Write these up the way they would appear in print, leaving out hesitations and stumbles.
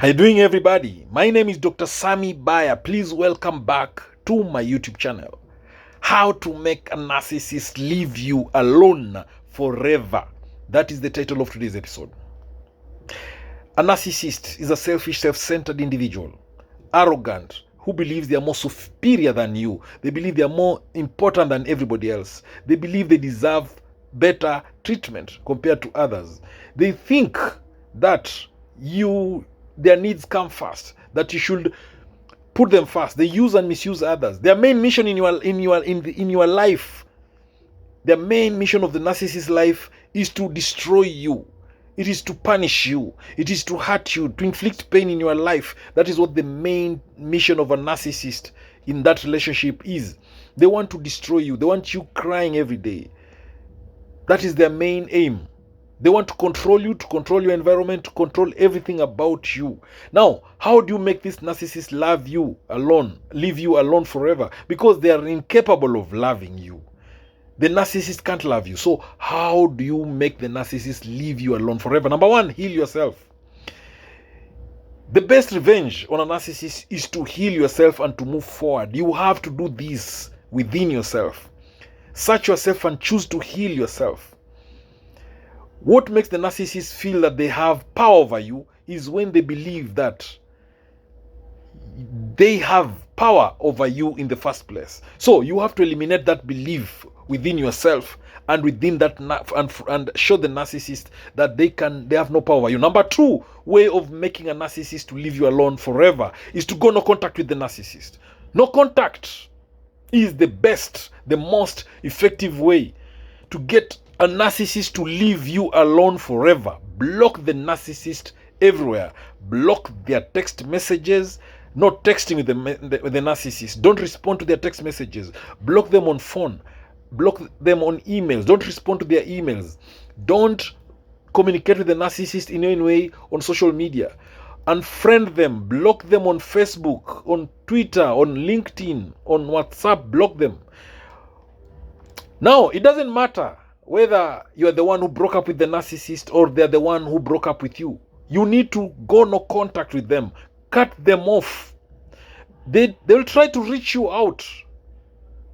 How you doing, everybody? My name is Dr. Sami Baya. Please welcome back to my YouTube channel. How to make a narcissist leave you alone forever. That is the title of today's episode. A narcissist is a selfish, self-centered individual, arrogant, who believes they are more superior than you. They believe they are more important than everybody else. They believe they deserve better treatment compared to others. They think that their needs come first, that you should put them first. They use and misuse others. Their main mission in your life, their main mission of the narcissist's life is to destroy you. It is to punish you. It is to hurt you, to inflict pain in your life. That is what the main mission of a narcissist in that relationship is. They want to destroy you. They want you crying every day. That is their main aim. They want to control you, to control your environment, to control everything about you. Now, how do you make this narcissist leave you alone forever? Because they are incapable of loving you. The narcissist can't love you. So how do you make the narcissist leave you alone forever? Number one, heal yourself. The best revenge on a narcissist is to heal yourself and to move forward. You have to do this within yourself. Search yourself and choose to heal yourself. What makes the narcissist feel that they have power over you is when they believe that they have power over you in the first place. So you have to eliminate that belief within yourself and within that and show the narcissist that they have no power over you. Number two way of making a narcissist to leave you alone forever is to go no contact with the narcissist. No contact is the best, the most effective way to get a narcissist to leave you alone forever. Block the narcissist everywhere. Block their text messages. Not texting with the narcissist. Don't respond to their text messages. Block them on phone. Block them on emails. Don't respond to their emails. Don't communicate with the narcissist in any way on social media. Unfriend them. Block them on Facebook, on Twitter, on LinkedIn, on WhatsApp. Block them. Now, it doesn't matter whether you're the one who broke up with the narcissist or they're the one who broke up with you. You need to go no contact with them. Cut them off. They'll try to reach you out.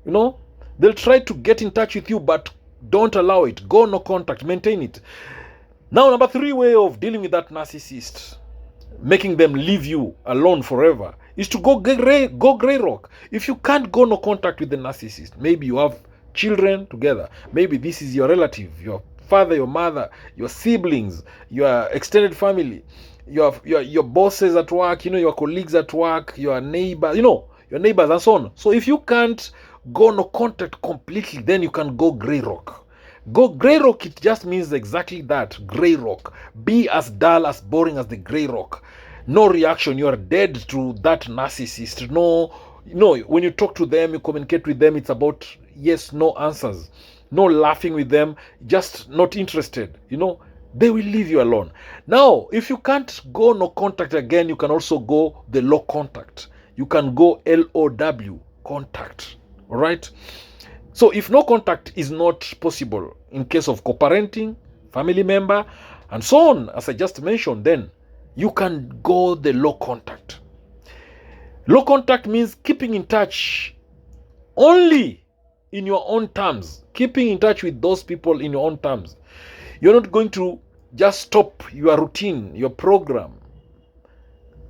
They'll try to get in touch with you, but don't allow it. Go no contact. Maintain it. Now, number three way of dealing with that narcissist, making them leave you alone forever, is to go gray rock. If you can't go no contact with the narcissist, maybe you have children together. Maybe this is your relative, your father, your mother, your siblings, your extended family, your bosses at work, your colleagues at work, your neighbors, your neighbors and so on. So if you can't go no contact completely, then you can go gray rock. Go gray rock, it just means exactly that, gray rock. Be as dull, as boring as the gray rock. No reaction, you are dead to that narcissist. No, when you talk to them, you communicate with them, it's about yes, no answers. No laughing with them, just not interested. They will leave you alone. Now, if you can't go no contact again, you can also go the low contact. You can go LOW, contact. All right? So if no contact is not possible in case of co-parenting, family member, and so on, as I just mentioned, then you can go the low contact. Low contact means keeping in touch only in your own terms. Keeping in touch with those people in your own terms. You're not going to just stop your routine, your program,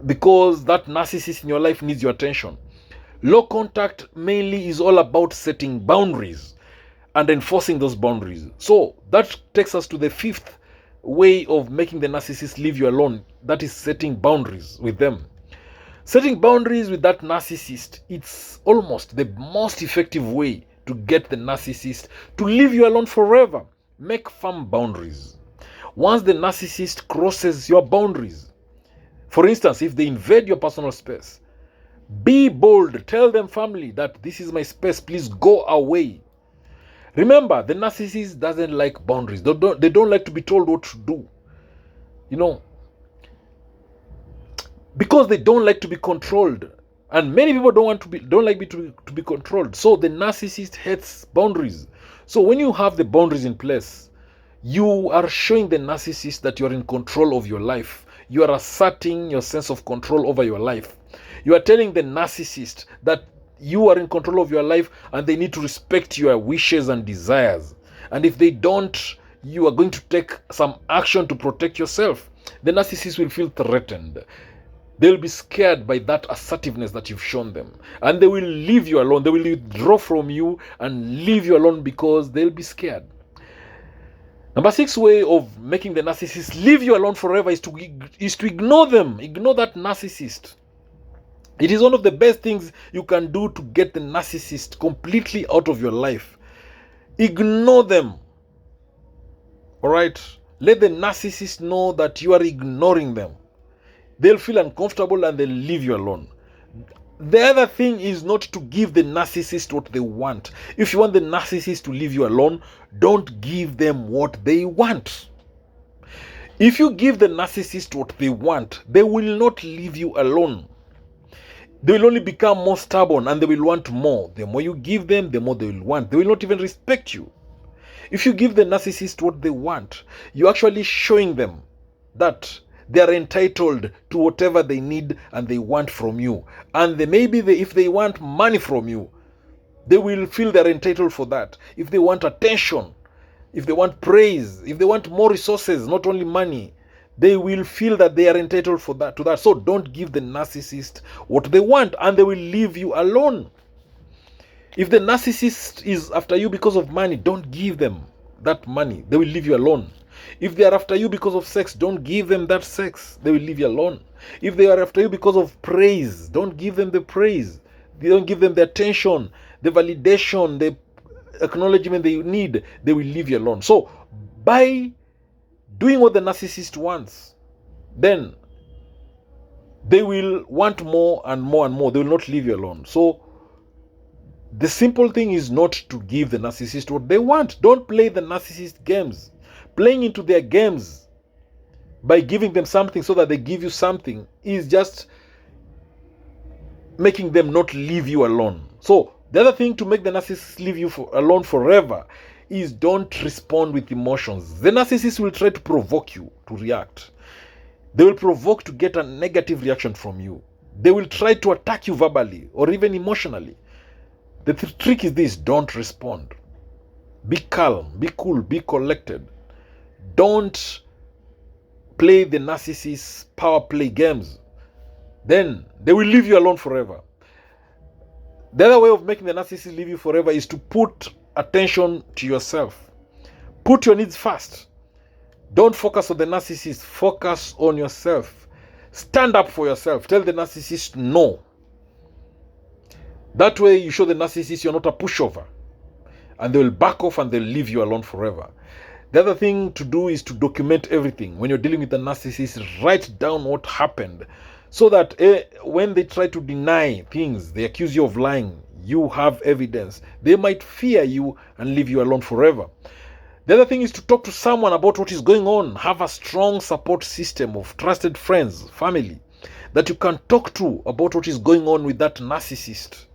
because that narcissist in your life needs your attention. Low contact mainly is all about setting boundaries and enforcing those boundaries. So that takes us to the fifth way of making the narcissist leave you alone. That is setting boundaries with them. Setting boundaries with that narcissist, it's almost the most effective way to get the narcissist to leave you alone forever. Make firm boundaries. Once the narcissist crosses your boundaries, for instance, if they invade your personal space, be bold. Tell them firmly that this is my space. Please go away. Remember, the narcissist doesn't like boundaries. They don't like to be told what to do. Because they don't like to be controlled. And many people don't like to be controlled. So the narcissist hates boundaries. So when you have the boundaries in place, you are showing the narcissist that you are in control of your life. you are asserting your sense of control over your life. You are telling the narcissist that you are in control of your life and they need to respect your wishes and desires. And if they don't, you are going to take some action to protect yourself. The narcissist will feel threatened. They'll be scared by that assertiveness that you've shown them. And they will leave you alone. They will withdraw from you and leave you alone because they'll be scared. Number 6 way of making the narcissist leave you alone forever is to ignore them. Ignore that narcissist. It is one of the best things you can do to get the narcissist completely out of your life. Ignore them. All right? Let the narcissist know that you are ignoring them. They'll feel uncomfortable and they'll leave you alone. The other thing is not to give the narcissist what they want. If you want the narcissist to leave you alone, don't give them what they want. If you give the narcissist what they want, they will not leave you alone. They will only become more stubborn and they will want more. The more you give them, the more they will want. They will not even respect you. If you give the narcissist what they want, you're actually showing them that they are entitled to whatever they need and they want from you. And if they want money from you, they will feel they're entitled for that. If they want attention, if they want praise, if they want more resources, not only money, they will feel that they are entitled to that. So don't give the narcissist what they want and they will leave you alone. If the narcissist is after you because of money, don't give them that money. They will leave you alone. If they are after you because of sex, don't give them that sex. They will leave you alone. If they are after you because of praise, don't give them the praise. Don't give them the attention, the validation, the acknowledgement they need. They will leave you alone. So by doing what the narcissist wants, then they will want more and more and more. They will not leave you alone. So the simple thing is not to give the narcissist what they want. Don't play the narcissist games. Playing into their games by giving them something so that they give you something is just making them not leave you alone. So the other thing to make the narcissist leave you alone forever is don't respond with emotions. The narcissist will try to provoke you to react. They will provoke to get a negative reaction from you. They will try to attack you verbally or even emotionally. The trick is this: don't respond. Be calm, be cool, be collected. Don't play the narcissist's power play games. Then they will leave you alone forever. The other way of making the narcissist leave you forever is to put attention to yourself. Put your needs first. Don't focus on the narcissist. Focus on yourself. Stand up for yourself. Tell the narcissist no. That way you show the narcissist you're not a pushover. And they will back off and they'll leave you alone forever. The other thing to do is to document everything. When you're dealing with a narcissist, write down what happened so that when they try to deny things, they accuse you of lying, you have evidence. They might fear you and leave you alone forever. The other thing is to talk to someone about what is going on. Have a strong support system of trusted friends, family, that you can talk to about what is going on with that narcissist.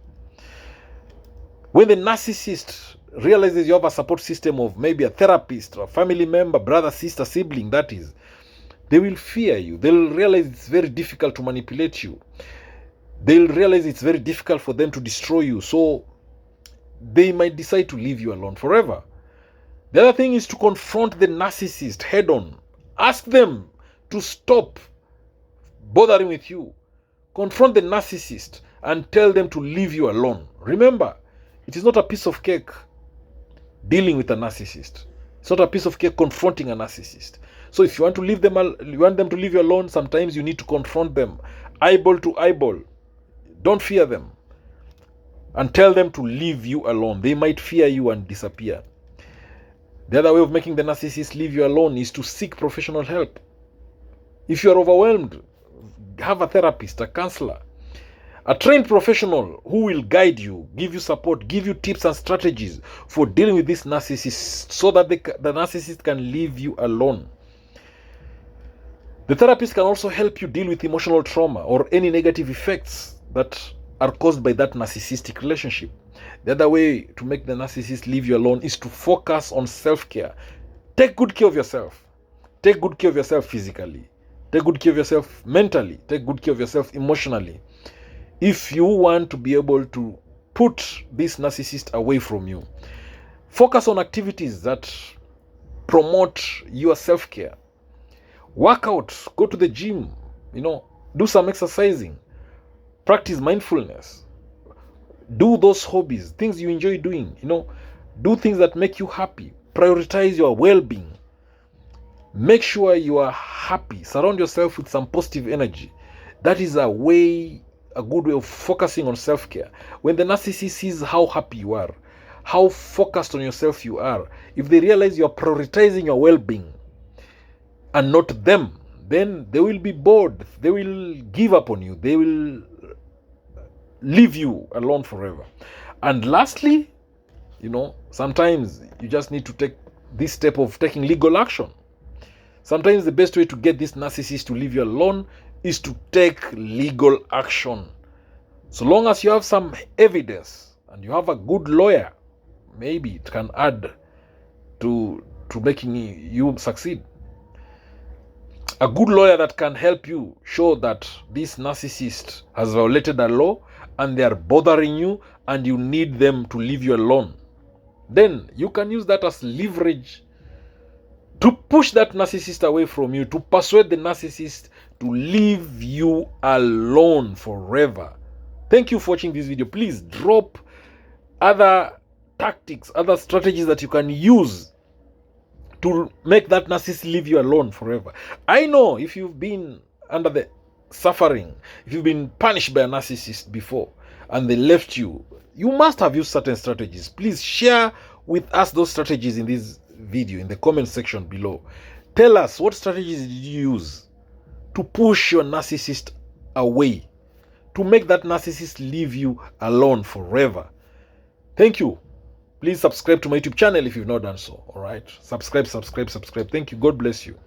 When the narcissist realizes you have a support system of maybe a therapist or a family member, brother, sister, sibling, that is, they will fear you. They'll realize it's very difficult to manipulate you. They'll realize it's very difficult for them to destroy you. So they might decide to leave you alone forever. The other thing is to confront the narcissist head on. Ask them to stop bothering with you. Confront the narcissist and tell them to leave you alone. Remember, it is not a piece of cake dealing with a narcissist. It's not a piece of cake confronting a narcissist. So if you want them to leave you alone, sometimes you need to confront them eyeball to eyeball. Don't fear them and tell them to leave you alone. They might fear you and disappear. The other way of making the narcissist leave you alone is to seek professional help. If you are overwhelmed, have a therapist, a counselor, a trained professional who will guide you, give you support, give you tips and strategies for dealing with this narcissist so that the narcissist can leave you alone. The therapist can also help you deal with emotional trauma or any negative effects that are caused by that narcissistic relationship. The other way to make the narcissist leave you alone is to focus on self-care. Take good care of yourself. Take good care of yourself physically. Take good care of yourself mentally. Take good care of yourself emotionally. If you want to be able to put this narcissist away from you, focus on activities that promote your self-care. Work out, go to the gym, do some exercising, practice mindfulness, do those hobbies, things you enjoy doing, do things that make you happy. Prioritize your well-being. Make sure you are happy. Surround yourself with some positive energy. That is a good way of focusing on self-care. When the narcissist sees how happy you are, how focused on yourself you are, if they realize you are prioritizing your well-being and not them, then they will be bored. They will give up on you. They will leave you alone forever. And lastly, sometimes you just need to take this step of taking legal action. Sometimes the best way to get this narcissist to leave you alone is to take legal action. So long as you have some evidence and you have a good lawyer, maybe it can add to making you succeed. A good lawyer that can help you show that this narcissist has violated the law and they are bothering you and you need them to leave you alone. Then you can use that as leverage to push that narcissist away from you, to persuade the narcissist to leave you alone forever. Thank you for watching this video. Please drop other tactics, other strategies that you can use to make that narcissist leave you alone forever. I know if you've been under the suffering, if you've been punished by a narcissist before and they left you, you must have used certain strategies. Please share with us those strategies in this video in the comment section below. Tell us, what strategies did you use to push your narcissist away, to make that narcissist leave you alone forever? Thank you. Please subscribe to my YouTube channel if you've not done so. All right, subscribe. Thank you. God bless you.